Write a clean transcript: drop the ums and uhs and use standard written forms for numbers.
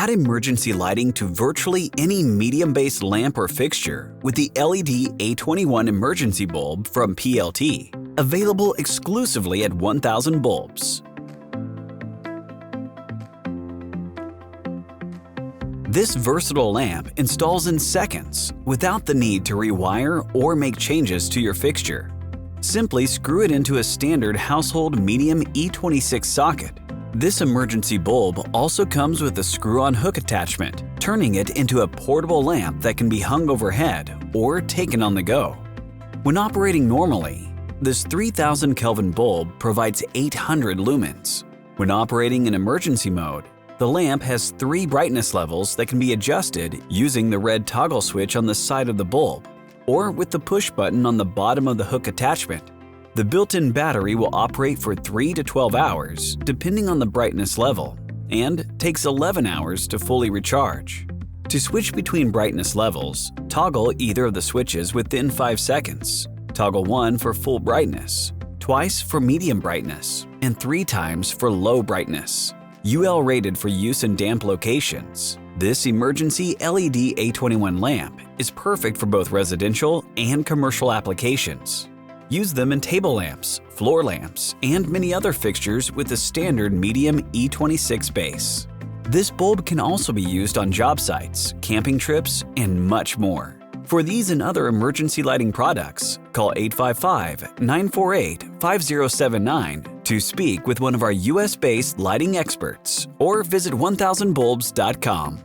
Add emergency lighting to virtually any medium-based lamp or fixture with the LED A21 emergency bulb from PLT, available exclusively at 1000 bulbs. This versatile lamp installs in seconds without the need to rewire or make changes to your fixture. Simply screw it into a standard household medium E26 socket. This emergency bulb also comes with a screw-on hook attachment, turning it into a portable lamp that can be hung overhead or taken on the go. When operating normally, this 3000 Kelvin bulb provides 800 lumens. When operating in emergency mode, the lamp has 3 brightness levels that can be adjusted using the red toggle switch on the side of the bulb or with the push button on the bottom of the hook attachment. The built-in battery will operate for 3 to 12 hours depending on the brightness level and takes 11 hours to fully recharge. To switch between brightness levels, toggle either of the switches within 5 seconds. Toggle 1 for full brightness, twice for medium brightness, and 3 times for low brightness. UL rated for use in damp locations, this emergency LED A21 lamp is perfect for both residential and commercial applications. Use them in table lamps, floor lamps, and many other fixtures with a standard medium E26 base. This bulb can also be used on job sites, camping trips, and much more. For these and other emergency lighting products, call 855-948-5079 to speak with one of our US-based lighting experts or visit 1000bulbs.com.